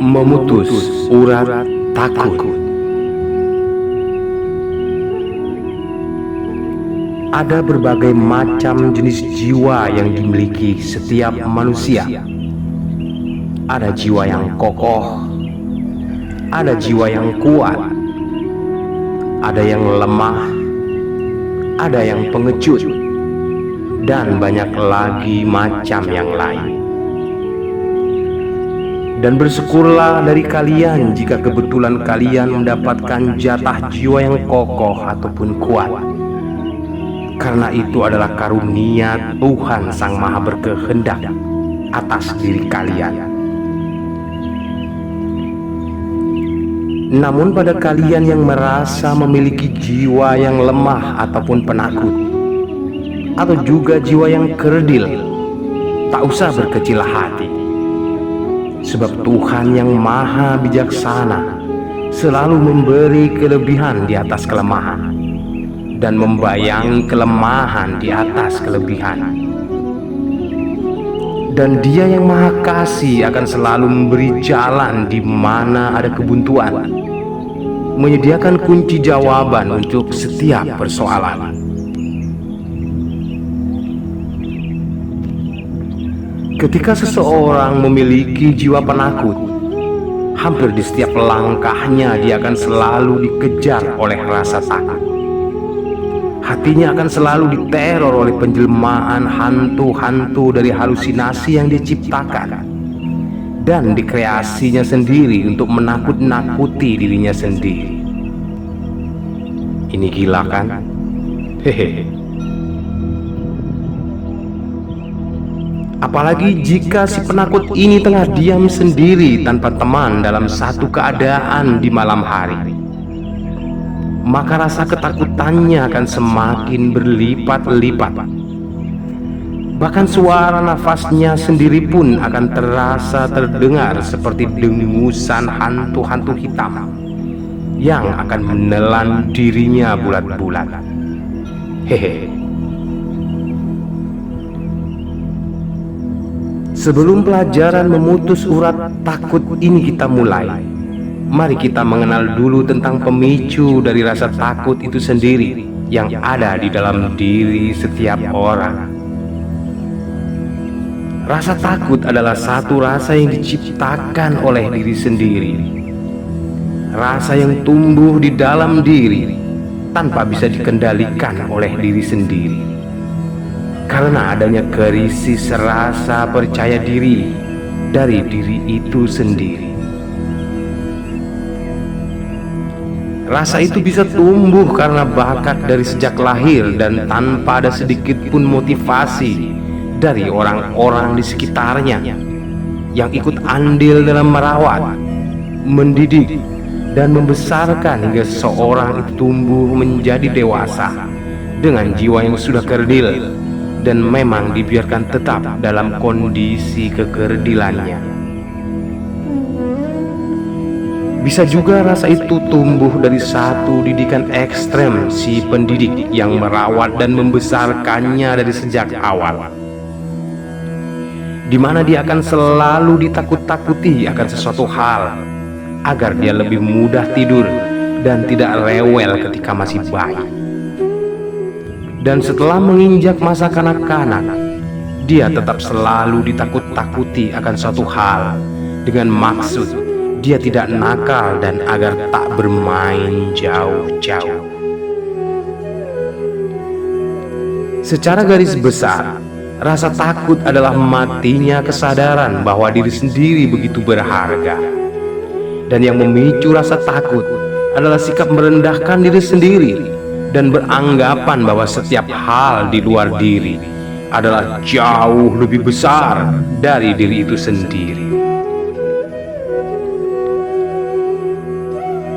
Memutus urat takut. Ada berbagai macam jenis jiwa yang dimiliki setiap manusia. Ada jiwa yang kokoh, ada jiwa yang kuat, ada yang lemah, ada yang pengecut, dan banyak lagi macam yang lain. Dan bersyukurlah dari kalian jika kebetulan kalian mendapatkan jatah jiwa yang kokoh ataupun kuat, karena itu adalah karunia Tuhan Sang Maha Berkehendak atas diri kalian. Namun pada kalian yang merasa memiliki jiwa yang lemah ataupun penakut, atau juga jiwa yang kerdil, tak usah berkecil hati. Sebab Tuhan yang Maha Bijaksana selalu memberi kelebihan di atas kelemahan, dan membayangi kelemahan di atas kelebihan. Dan Dia yang Maha Kasih akan selalu memberi jalan di mana ada kebuntuan, menyediakan kunci jawaban untuk setiap persoalan. Ketika seseorang memiliki jiwa penakut, hampir di setiap langkahnya dia akan selalu dikejar oleh rasa takut. Hatinya akan selalu diteror oleh penjelmaan hantu-hantu dari halusinasi yang diciptakan dan dikreasinya sendiri untuk menakut-nakuti dirinya sendiri. Ini gila kan? Hehehe. Apalagi jika si penakut ini tengah diam sendiri tanpa teman dalam satu keadaan di malam hari, maka rasa ketakutannya akan semakin berlipat-lipat. Bahkan suara nafasnya sendiri pun akan terasa terdengar seperti dengusan hantu-hantu hitam yang akan menelan dirinya bulat-bulat. Hehe. Sebelum pelajaran memutus urat takut ini kita mulai, mari kita mengenal dulu tentang pemicu dari rasa takut itu sendiri yang ada di dalam diri setiap orang. Rasa takut adalah satu rasa yang diciptakan oleh diri sendiri. Rasa yang tumbuh di dalam diri tanpa bisa dikendalikan oleh diri sendiri, karena adanya krisis rasa percaya diri dari diri itu sendiri. Rasa itu bisa tumbuh karena bakat dari sejak lahir dan tanpa ada sedikit pun motivasi dari orang-orang di sekitarnya yang ikut andil dalam merawat, mendidik, dan membesarkan hingga seseorang itu tumbuh menjadi dewasa dengan jiwa yang sudah kerdil dan memang dibiarkan tetap dalam kondisi kekerdilannya. Bisa juga rasa itu tumbuh dari satu didikan ekstrem si pendidik yang merawat dan membesarkannya dari sejak awal, di mana dia akan selalu ditakut-takuti akan sesuatu hal agar dia lebih mudah tidur dan tidak rewel ketika masih bayi. Dan setelah menginjak masa kanak-kanak, dia tetap selalu ditakut-takuti akan suatu hal dengan maksud dia tidak nakal dan agar tak bermain jauh-jauh. Secara garis besar, rasa takut adalah matinya kesadaran bahwa diri sendiri begitu berharga. Dan yang memicu rasa takut adalah sikap merendahkan diri sendiri dan beranggapan bahwa setiap hal di luar diri adalah jauh lebih besar dari diri itu sendiri.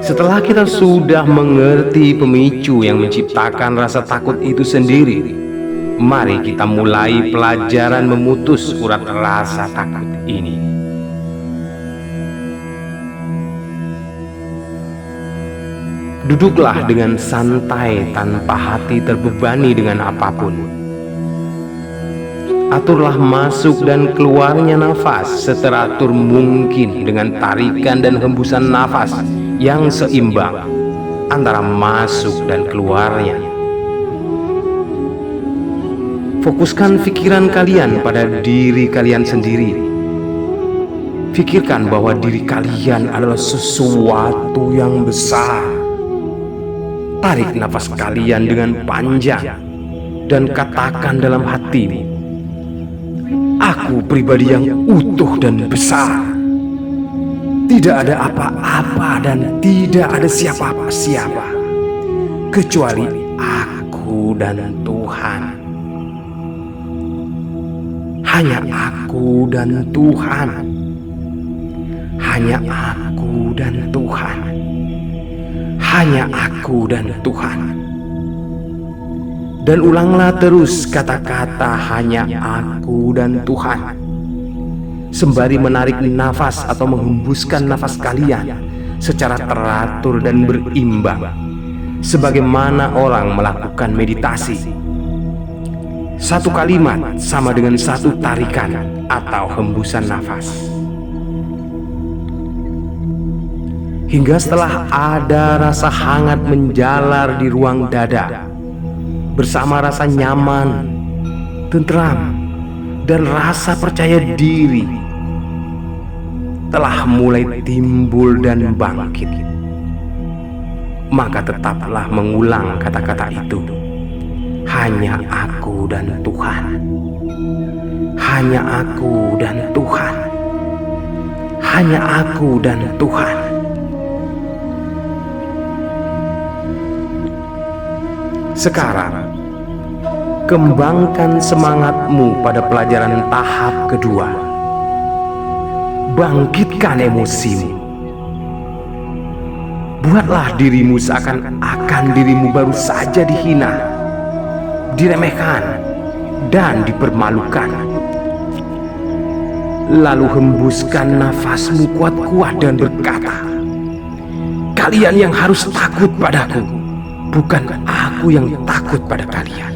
Setelah kita sudah mengerti pemicu yang menciptakan rasa takut itu sendiri, mari kita mulai pelajaran memutus urat rasa takut ini. Duduklah dengan santai tanpa hati terbebani dengan apapun. Aturlah masuk dan keluarnya nafas seteratur mungkin dengan tarikan dan hembusan nafas yang seimbang antara masuk dan keluarnya. Fokuskan pikiran kalian pada diri kalian sendiri. Pikirkan bahwa diri kalian adalah sesuatu yang besar. Tarik nafas kalian dengan panjang dan katakan dalam hatimu, aku pribadi yang utuh dan besar. Tidak ada apa-apa dan tidak ada siapa-siapa kecuali aku dan Tuhan. Hanya aku dan Tuhan. Hanya aku dan Tuhan. Hanya aku dan Tuhan. Dan ulanglah terus kata-kata hanya aku dan Tuhan, sembari menarik nafas atau menghembuskan nafas kalian secara teratur dan berimbang, sebagaimana orang melakukan meditasi. Satu kalimat sama dengan satu tarikan atau hembusan nafas. Hingga setelah ada rasa hangat menjalar di ruang dada, bersama rasa nyaman, tentram, dan rasa percaya diri telah mulai timbul dan bangkit, maka tetaplah mengulang kata-kata itu. Hanya aku dan Tuhan. Hanya aku dan Tuhan. Hanya aku dan Tuhan. Sekarang, kembangkan semangatmu pada pelajaran tahap kedua. Bangkitkan emosimu. Buatlah dirimu seakan-akan dirimu baru saja dihina, diremehkan, dan dipermalukan. Lalu hembuskan nafasmu kuat-kuat dan berkata, kalian yang harus takut padaku, bukan aku yang takut pada kalian.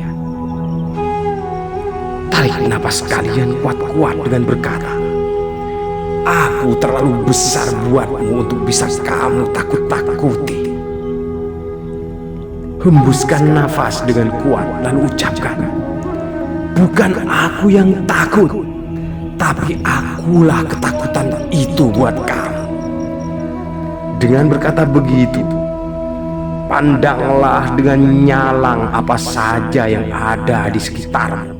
Tarik napas kalian kuat-kuat dengan berkata, aku terlalu besar buatmu untuk bisa kamu takut-takuti. Hembuskan nafas dengan kuat lalu ucapkan, bukan aku yang takut, tapi akulah ketakutan itu buat kamu. Dengan berkata begitu, pandanglah dengan nyalang apa saja yang ada di sekitarmu.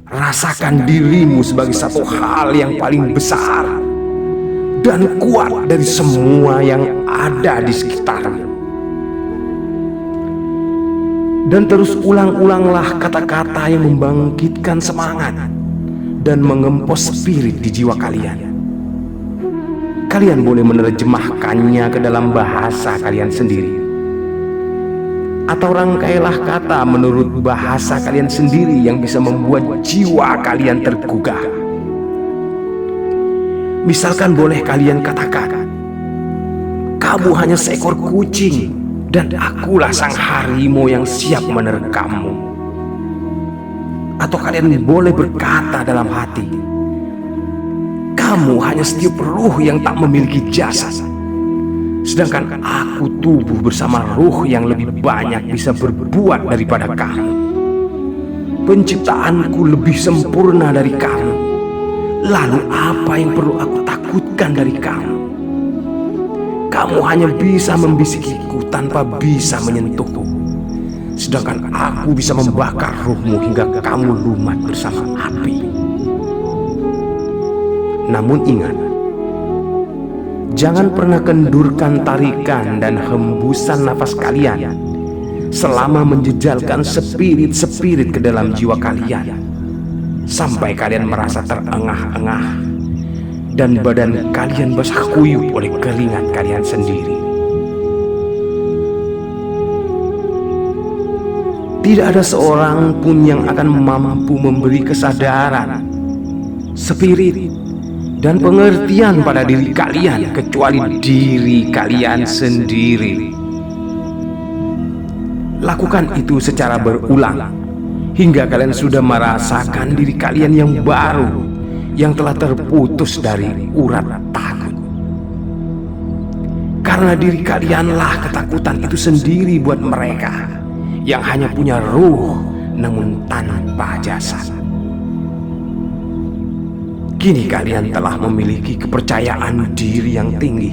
Rasakan dirimu sebagai satu hal yang paling besar dan kuat dari semua yang ada di sekitarmu. Dan terus ulang-ulanglah kata-kata yang membangkitkan semangat dan mengempos spirit di jiwa kalian. Kalian boleh menerjemahkannya ke dalam bahasa kalian sendiri, atau rangkailah kata menurut bahasa kalian sendiri yang bisa membuat jiwa kalian tergugah. Misalkan boleh kalian katakan, kamu hanya seekor kucing dan akulah sang harimau yang siap menerkammu. Atau kalian boleh berkata dalam hati, kamu hanya setiap ruh yang tak memiliki jasad, sedangkan aku tubuh bersama ruh yang lebih banyak bisa berbuat daripada kamu. Penciptaanku lebih sempurna dari kamu. Lalu apa yang perlu aku takutkan dari kamu? Kamu hanya bisa membisikiku tanpa bisa menyentuhku, sedangkan aku bisa membakar ruhmu hingga kamu lumat bersama api. Namun ingat, jangan pernah kendurkan tarikan dan hembusan nafas kalian selama menjejalkan spirit-spirit ke dalam jiwa kalian, sampai kalian merasa terengah-engah dan badan kalian basah kuyup oleh keringat kalian sendiri. Tidak ada seorang pun yang akan mampu memberi kesadaran, spirit, dan pengertian pada diri kalian kecuali diri kalian sendiri. Lakukan itu secara berulang hingga kalian sudah merasakan diri kalian yang baru, yang telah terputus dari urat takut. Karena diri kalianlah ketakutan itu sendiri buat mereka yang hanya punya ruh namun tanpa jasad. Kini kalian telah memiliki kepercayaan diri yang tinggi.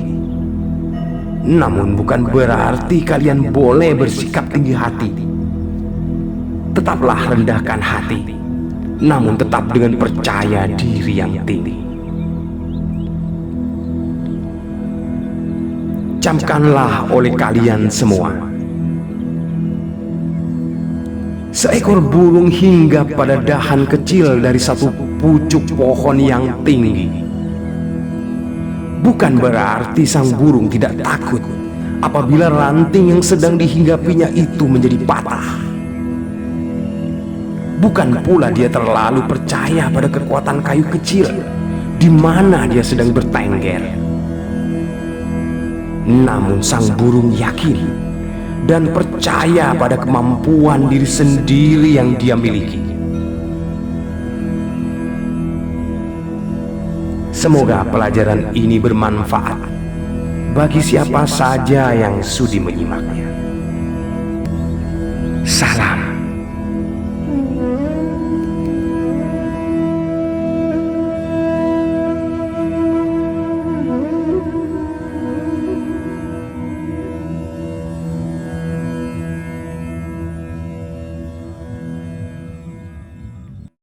Namun bukan berarti kalian boleh bersikap tinggi hati. Tetaplah rendahkan hati, namun tetap dengan percaya diri yang tinggi. Camkanlah oleh kalian semua. Seekor burung hinggap pada dahan kecil dari satu pucuk pohon yang tinggi. Bukan berarti sang burung tidak takut apabila ranting yang sedang dihinggapinya itu menjadi patah. Bukan pula dia terlalu percaya pada kekuatan kayu kecil di mana dia sedang bertengger. Namun sang burung yakin dan percaya pada kemampuan diri sendiri yang dia miliki. Semoga pelajaran ini bermanfaat bagi siapa saja yang sudi menyimaknya. Salam